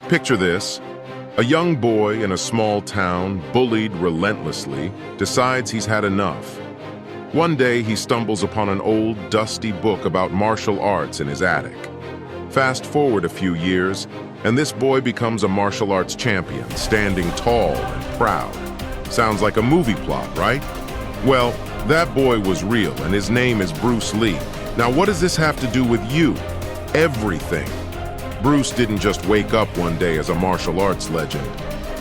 Picture this. A young boy in a small town, bullied relentlessly, decides he's had enough. One day, he stumbles upon an old, dusty book about martial arts in his attic. Fast forward a few years, and this boy becomes a martial arts champion, standing tall and proud. Sounds like a movie plot, right? Well, that boy was real, and his name is Bruce Lee. Now, what does this have to do with you? Everything. Bruce didn't just wake up one day as a martial arts legend.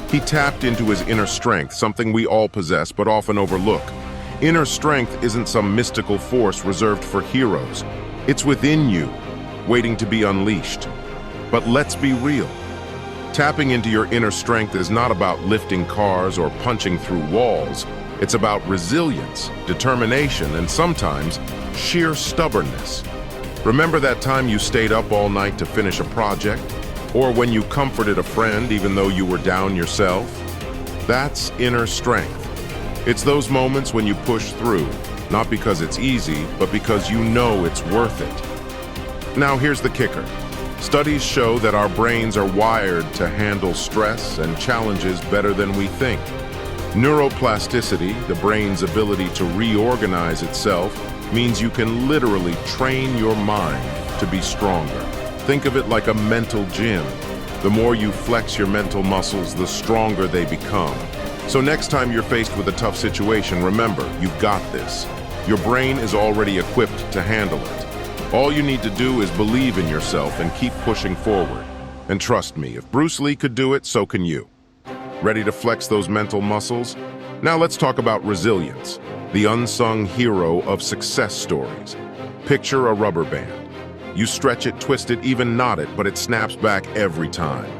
He tapped into his inner strength, something we all possess but often overlook. Inner strength isn't some mystical force reserved for heroes. It's within you, waiting to be unleashed. But let's be real. Tapping into your inner strength is not about lifting cars or punching through walls. It's about resilience, determination, and sometimes sheer stubbornness. Remember that time you stayed up all night to finish a project? Or when you comforted a friend even though you were down yourself? That's inner strength. It's those moments when you push through, not because it's easy, but because you know it's worth it. Now here's the kicker. Studies show that our brains are wired to handle stress and challenges better than we think. Neuroplasticity, the brain's ability to reorganize itself, means you can literally train your mind to be stronger. Think of it like a mental gym. The more you flex your mental muscles, the stronger they become. So next time you're faced with a tough situation, remember, you've got this. Your brain is already equipped to handle it. All you need to do is believe in yourself and keep pushing forward. And trust me, if Bruce Lee could do it, so can you. Ready to flex those mental muscles? Now let's talk about resilience, the unsung hero of success stories. Picture a rubber band. You stretch it, twist it, even knot it, but it snaps back every time.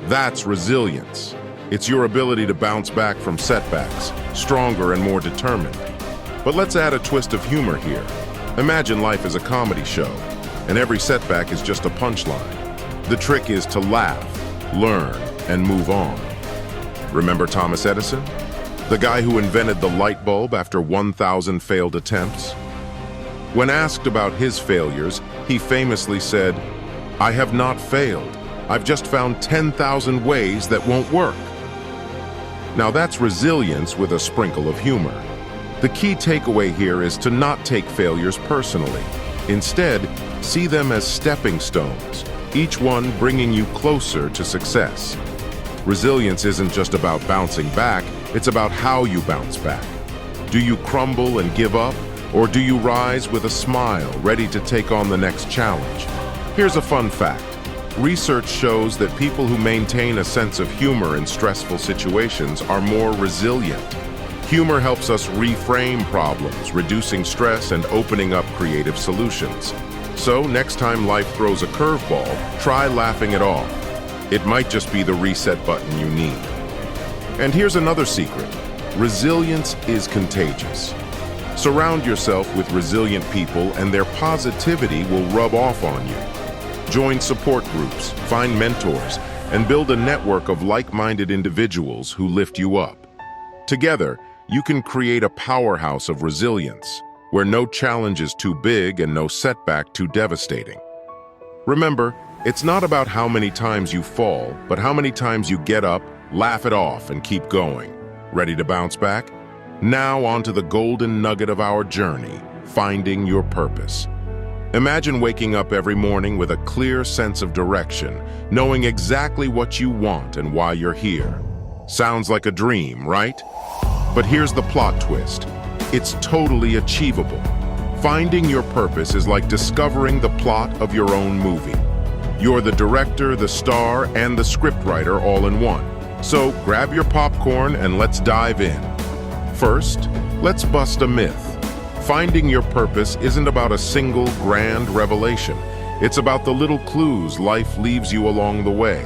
That's resilience. It's your ability to bounce back from setbacks, stronger and more determined. But let's add a twist of humor here. Imagine life as a comedy show, and every setback is just a punchline. The trick is to laugh, learn, and move on. Remember Thomas Edison? The guy who invented the light bulb after 1,000 failed attempts? When asked about his failures, he famously said, "I have not failed. I've just found 10,000 ways that won't work." Now that's resilience with a sprinkle of humor. The key takeaway here is to not take failures personally. Instead, see them as stepping stones, each one bringing you closer to success. Resilience isn't just about bouncing back, it's about how you bounce back. Do you crumble and give up, or do you rise with a smile, ready to take on the next challenge? Here's a fun fact. Research shows that people who maintain a sense of humor in stressful situations are more resilient. Humor helps us reframe problems, reducing stress and opening up creative solutions. So next time life throws a curveball, try laughing it off. It might just be the reset button you need. And here's another secret. Resilience is contagious. Surround yourself with resilient people and their positivity will rub off on you. Join support groups, find mentors, and build a network of like-minded individuals who lift you up. Together, you can create a powerhouse of resilience, where no challenge is too big and no setback too devastating. Remember, it's not about how many times you fall, but how many times you get up, laugh it off, and keep going. Ready to bounce back? Now onto the golden nugget of our journey, finding your purpose. Imagine waking up every morning with a clear sense of direction, knowing exactly what you want and why you're here. Sounds like a dream, right? But here's the plot twist. It's totally achievable. Finding your purpose is like discovering the plot of your own movie. You're the director, the star, and the scriptwriter all in one. So grab your popcorn and let's dive in. First, let's bust a myth. Finding your purpose isn't about a single grand revelation. It's about the little clues life leaves you along the way.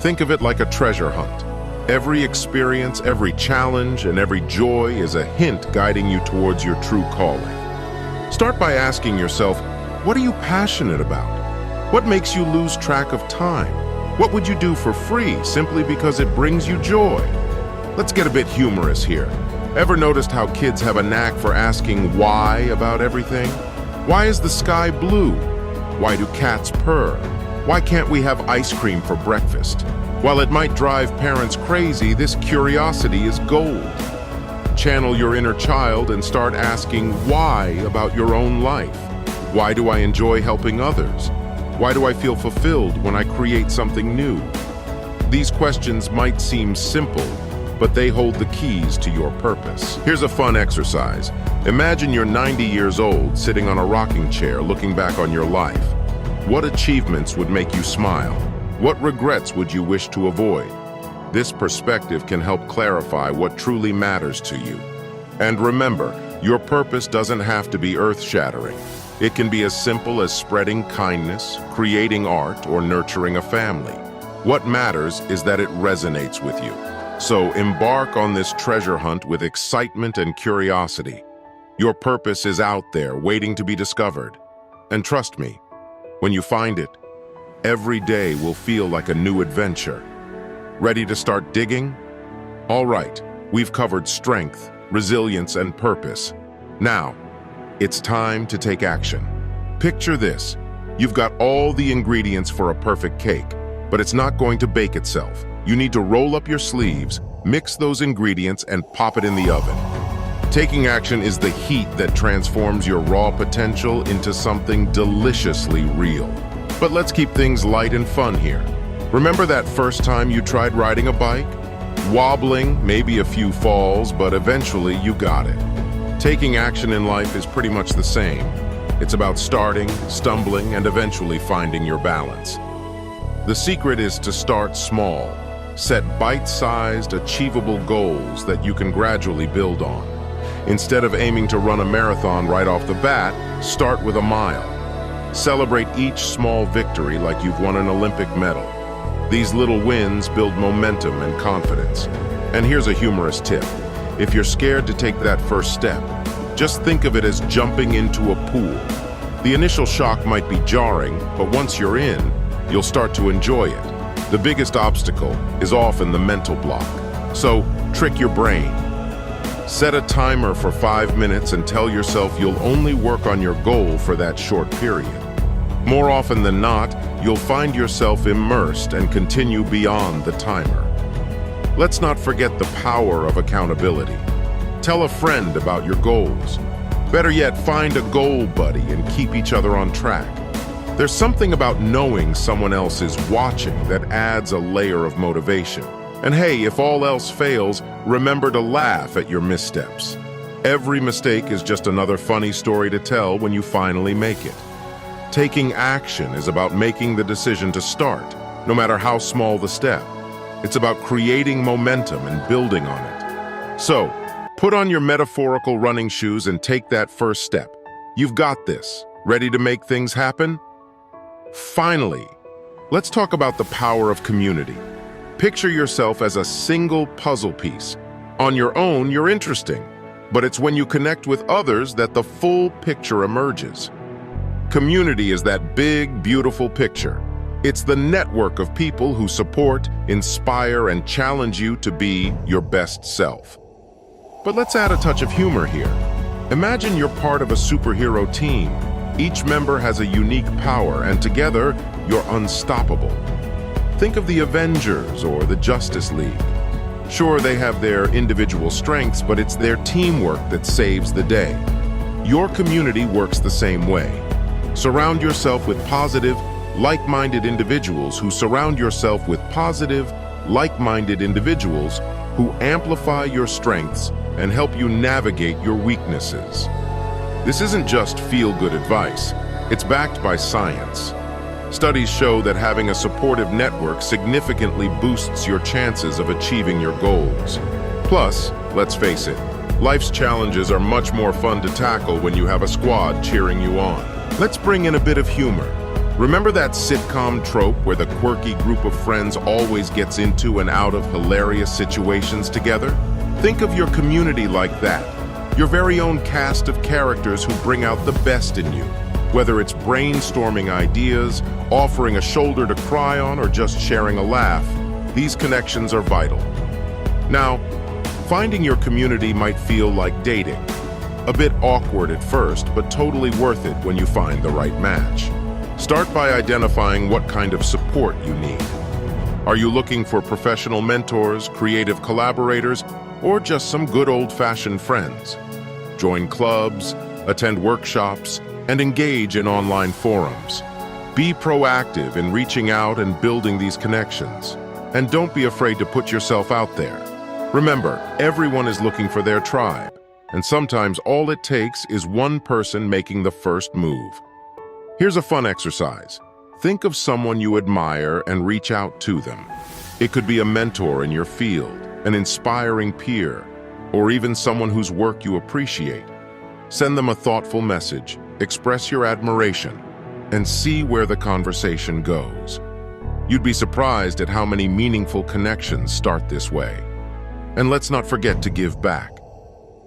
Think of it like a treasure hunt. Every experience, every challenge, and every joy is a hint guiding you towards your true calling. Start by asking yourself, what are you passionate about? What makes you lose track of time? What would you do for free simply because it brings you joy? Let's get a bit humorous here. Ever noticed how kids have a knack for asking why about everything? Why is the sky blue? Why do cats purr? Why can't we have ice cream for breakfast? While it might drive parents crazy, this curiosity is gold. Channel your inner child and start asking why about your own life. Why do I enjoy helping others? Why do I feel fulfilled when I create something new? These questions might seem simple, but they hold the keys to your purpose. Here's a fun exercise. Imagine you're 90 years old, sitting on a rocking chair, looking back on your life. What achievements would make you smile? What regrets would you wish to avoid? This perspective can help clarify what truly matters to you. And remember, your purpose doesn't have to be earth-shattering. It can be as simple as spreading kindness, creating art, or nurturing a family. What matters is that it resonates with you. So embark on this treasure hunt with excitement and curiosity. Your purpose is out there, waiting to be discovered. And trust me, when you find it, every day will feel like a new adventure. Ready to start digging? All right, we've covered strength, resilience, and purpose. Now, it's time to take action. Picture this. You've got all the ingredients for a perfect cake, but it's not going to bake itself. You need to roll up your sleeves, mix those ingredients, and pop it in the oven. Taking action is the heat that transforms your raw potential into something deliciously real. But let's keep things light and fun here. Remember that first time you tried riding a bike? Wobbling, maybe a few falls, but eventually you got it. Taking action in life is pretty much the same. It's about starting, stumbling, and eventually finding your balance. The secret is to start small. Set bite-sized, achievable goals that you can gradually build on. Instead of aiming to run a marathon right off the bat, start with a mile. Celebrate each small victory like you've won an Olympic medal. These little wins build momentum and confidence. And here's a humorous tip. If you're scared to take that first step, just think of it as jumping into a pool. The initial shock might be jarring, but once you're in, you'll start to enjoy it. The biggest obstacle is often the mental block. So, trick your brain. Set a timer for 5 minutes and tell yourself you'll only work on your goal for that short period. More often than not, you'll find yourself immersed and continue beyond the timer. Let's not forget the power of accountability. Tell a friend about your goals. Better yet, find a goal buddy and keep each other on track. There's something about knowing someone else is watching that adds a layer of motivation. And hey, if all else fails, remember to laugh at your missteps. Every mistake is just another funny story to tell when you finally make it. Taking action is about making the decision to start, no matter how small the step. It's about creating momentum and building on it. So, put on your metaphorical running shoes and take that first step. You've got this. Ready to make things happen? Finally, let's talk about the power of community. Picture yourself as a single puzzle piece. On your own, you're interesting, but it's when you connect with others that the full picture emerges. Community is that big, beautiful picture. It's the network of people who support, inspire, and challenge you to be your best self. But let's add a touch of humor here. Imagine you're part of a superhero team. Each member has a unique power, and together, you're unstoppable. Think of the Avengers or the Justice League. Sure, they have their individual strengths, but it's their teamwork that saves the day. Your community works the same way. Surround yourself with positive, like-minded individuals who surround yourself with positive, like-minded individuals who amplify your strengths and help you navigate your weaknesses. This isn't just feel-good advice. It's backed by science. Studies show that having a supportive network significantly boosts your chances of achieving your goals. Plus, let's face it, life's challenges are much more fun to tackle when you have a squad cheering you on. Let's bring in a bit of humor. Remember that sitcom trope where the quirky group of friends always gets into and out of hilarious situations together? Think of your community like that. Your very own cast of characters who bring out the best in you. Whether it's brainstorming ideas, offering a shoulder to cry on, or just sharing a laugh, these connections are vital. Now, finding your community might feel like dating. A bit awkward at first, but totally worth it when you find the right match. Start by identifying what kind of support you need. Are you looking for professional mentors, creative collaborators, or just some good old-fashioned friends? Join clubs, attend workshops, and engage in online forums. Be proactive in reaching out and building these connections. And don't be afraid to put yourself out there. Remember, everyone is looking for their tribe, and sometimes all it takes is one person making the first move. Here's a fun exercise. Think of someone you admire and reach out to them. It could be a mentor in your field, an inspiring peer, or even someone whose work you appreciate. Send them a thoughtful message, express your admiration, and see where the conversation goes. You'd be surprised at how many meaningful connections start this way. And let's not forget to give back.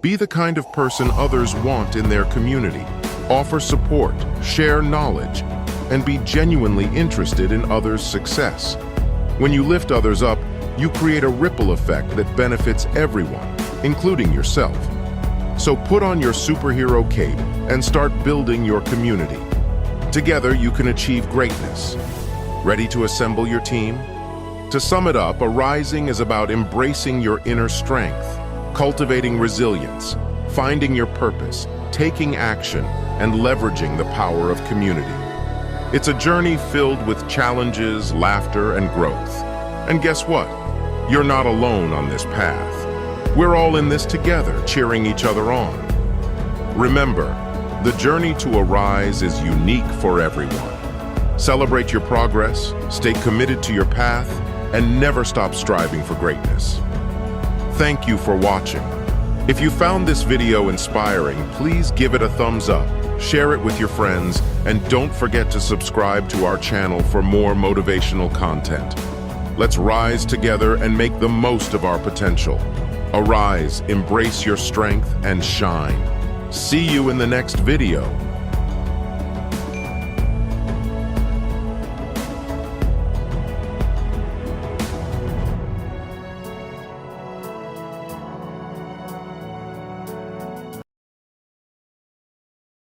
Be the kind of person others want in their community. Offer support, share knowledge, and be genuinely interested in others' success. When you lift others up, you create a ripple effect that benefits everyone, including yourself. So put on your superhero cape and start building your community. Together, you can achieve greatness. Ready to assemble your team? To sum it up, arising is about embracing your inner strength, cultivating resilience, finding your purpose, taking action, and leveraging the power of community. It's a journey filled with challenges, laughter, and growth. And guess what? You're not alone on this path. We're all in this together, cheering each other on. Remember, the journey to arise is unique for everyone. Celebrate your progress, stay committed to your path, and never stop striving for greatness. Thank you for watching. If you found this video inspiring, please give it a thumbs up, share it with your friends, and don't forget to subscribe to our channel for more motivational content. Let's rise together and make the most of our potential. Arise, embrace your strength, and shine. See you in the next video.